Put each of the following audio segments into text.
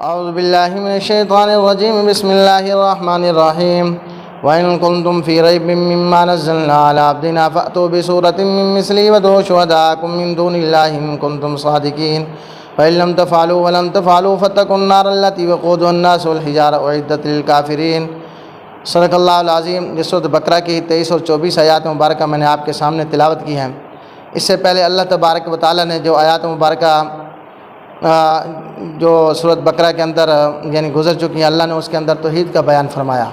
اعوذ باللہ من الشیطان الرجیم بسم اللہ الرحمن الرحیم وَإِن كُنتُمْ فِي رَيْبٍ مِّمَّا نَزَّلْنَا عَلَىٰ عَبْدِنَا فَأْتُوا بِسُورَةٍ مِّن مِّثْلِهِ وَادْعُوا شُهَدَاءَكُم مِّن دُونِ اللَّهِ إِن كُنتُمْ صَادِقِينَ فَإِن لَّمْ تَفْعَلُوا وَلَن تَفْعَلُوا فَاتَّقُوا النَّارَ الَّتِي وَقُودُهَا النَّاسُ وَالْحِجَارَةُ أُعِدَّتْ لِلْكَافِرِينَ۔ صدق اللہ العظیم۔ یہ سورۃ بقرہ کی 23 اور 24 آیات مبارکہ میں نے آپ کے سامنے تلاوت کی ہیں۔ اس سے پہلے اللہ تبارک و تعالیٰ نے جو آیات مبارکہ جو سورۃ بقرہ کے اندر یعنی گزر چکی ہیں، اللہ نے اس کے اندر توحید کا بیان فرمایا،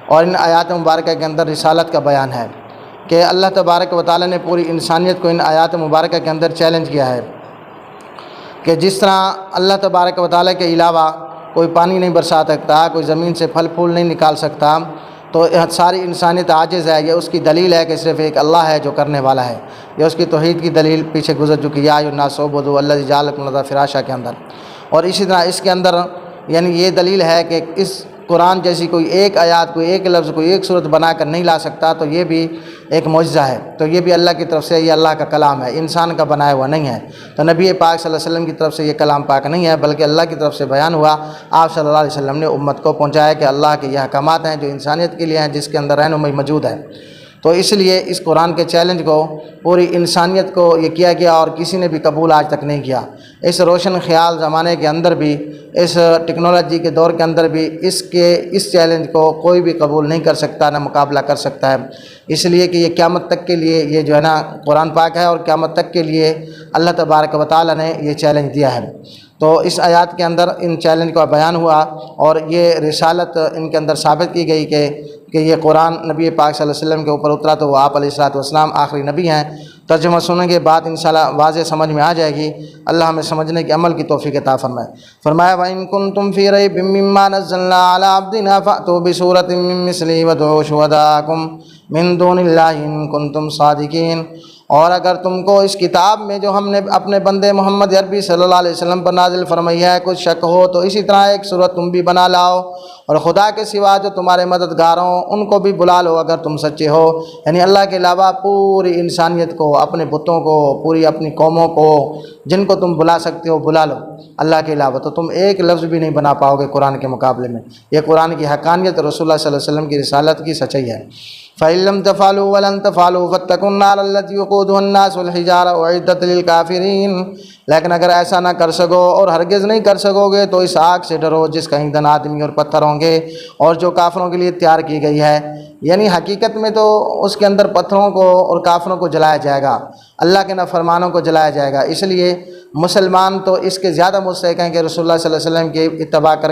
اور ان آیات مبارکہ کے اندر رسالت کا بیان ہے کہ اللہ تبارک و تعالیٰ نے پوری انسانیت کو ان آیات مبارکہ کے اندر چیلنج کیا ہے کہ جس طرح اللہ تبارک و تعالیٰ کے علاوہ کوئی پانی نہیں برسا سکتا، کوئی زمین سے پھل پھول نہیں نکال سکتا، تو ساری انسانیت عاجز ہے۔ یہ اس کی دلیل ہے کہ صرف ایک اللہ ہے جو کرنے والا ہے۔ یہ اس کی توحید کی دلیل پیچھے گزر چکی ہے، یا ایھا الناس اعبدوا الذی جعل لکم الارض فراشا کے اندر۔ اور اسی طرح اس کے اندر یعنی یہ دلیل ہے کہ اس قرآن جیسی کوئی ایک آیات، کوئی ایک لفظ، کوئی ایک صورت بنا کر نہیں لا سکتا، تو یہ بھی ایک معجزہ ہے، تو یہ بھی اللہ کی طرف سے، یہ اللہ کا کلام ہے، انسان کا بنایا ہوا نہیں ہے۔ تو نبی پاک صلی اللہ علیہ وسلم کی طرف سے یہ کلام پاک نہیں ہے، بلکہ اللہ کی طرف سے بیان ہوا۔ آپ صلی اللہ علیہ وسلم نے امت کو پہنچایا کہ اللہ کے یہ احکامات ہیں جو انسانیت کے لیے ہیں، جس کے اندر رہنمائی موجود ہے۔ تو اس لیے اس قرآن کے چیلنج کو پوری انسانیت کو یہ کیا گیا، اور کسی نے بھی قبول آج تک نہیں کیا۔ اس روشن خیال زمانے کے اندر بھی، اس ٹیکنالوجی کے دور کے اندر بھی اس چیلنج کو کوئی بھی قبول نہیں کر سکتا، نہ مقابلہ کر سکتا ہے، اس لیے کہ یہ قیامت تک کے لیے یہ جو ہے نا قرآن پاک ہے، اور قیامت تک کے لیے اللہ تبارک و تعالیٰ نے یہ چیلنج دیا ہے۔ تو اس آیات کے اندر ان چیلنج کا بیان ہوا، اور یہ رسالت ان کے اندر ثابت کی گئی کہ یہ قرآن نبی پاک صلی اللہ علیہ وسلم کے اوپر اترا، تو وہ آپ علیہ الصلوۃ والسلام آخری نبی ہیں۔ ترجمہ سننے کے بعد انشاءاللہ واضح سمجھ میں آ جائے گی۔ اللہ ہمیں سمجھنے کی عمل کی توفیق عطا فرمائے۔ فرمایا وَإِن كُنتُمْ فِي رَيْبٍ مِّمَّا نَزَّلْنَا عَلَىٰ عَبْدِنَا فَأْتُوا بِسُورَةٍ مِّن مِّثْلِهِ وَادْعُوا شُهَدَاءَكُم مِّن دُونِ اللَّهِ إِن كُنتُمْ صَادِقِينَ۔ اور اگر تم کو اس کتاب میں جو ہم نے اپنے بندے محمد عربی صلی اللہ علیہ وسلم پر نازل فرمائی ہے کچھ شک ہو، تو اسی طرح ایک صورت تم بھی بنا لاؤ، اور خدا کے سوا جو تمہارے مددگار ہوں ان کو بھی بلا لو اگر تم سچے ہو۔ یعنی اللہ کے علاوہ پوری انسانیت کو، اپنے بتوں کو، پوری اپنی قوموں کو، جن کو تم بلا سکتے ہو بلا لو اللہ کے علاوہ، تو تم ایک لفظ بھی نہیں بنا پاؤ گے قرآن کے مقابلے میں۔ یہ قرآن کی حقانیت، رسول اللہ صلی اللہ علیہ وسلم کی رسالت کی سچائی ہے۔ فَإِن لَّمْ تَفْعَلُوا وَلَن تَفْعَلُوا فَاتَّقُوا النَّارَ الَّتِي وَقُودُهَا النَّاسُ وَالْحِجَارَةُ أُعِدَّتْ لِلْكَافِرِينَ۔ لیکن اگر ایسا نہ کر سکو اور ہرگز نہیں کر سکو گے، تو اس آگ سے ڈرو جس کا ایندھن آدمی اور پتھر ہوں گے، اور جو کافروں کے لیے تیار کی گئی ہے۔ یعنی حقیقت میں تو اس کے اندر پتھروں کو اور کافروں کو جلایا جائے گا، اللہ کے نافرمانوں کو جلایا جائے گا۔ اس لیے مسلمان تو اس کے زیادہ مستحق ہیں کہ رسول اللہ صلی اللہ علیہ وسلم کی اتباع کر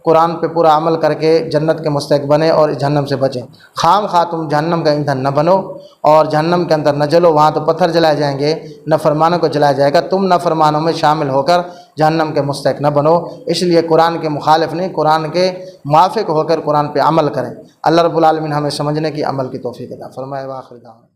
قرآن پہ پورا عمل کر کے جنت کے مستحق بنے اور جہنم سے بچیں۔ خام خواہ تم جہنم کا ایندھن نہ بنو اور جہنم کے اندر نہ جلو، وہاں تو پتھر جلائے جائیں گے، نافرمانوں کو جلایا جائے گا، تم نافرمانوں میں شامل ہو کر جہنم کے مستحق نہ بنو۔ اس لیے قرآن کے مخالف نہیں، قرآن کے موافق ہو کر قرآن پہ عمل کریں۔ اللہ رب العالمین ہمیں سمجھنے کی، عمل کی توفیق عطا فرمائے۔ وآخر دعوانا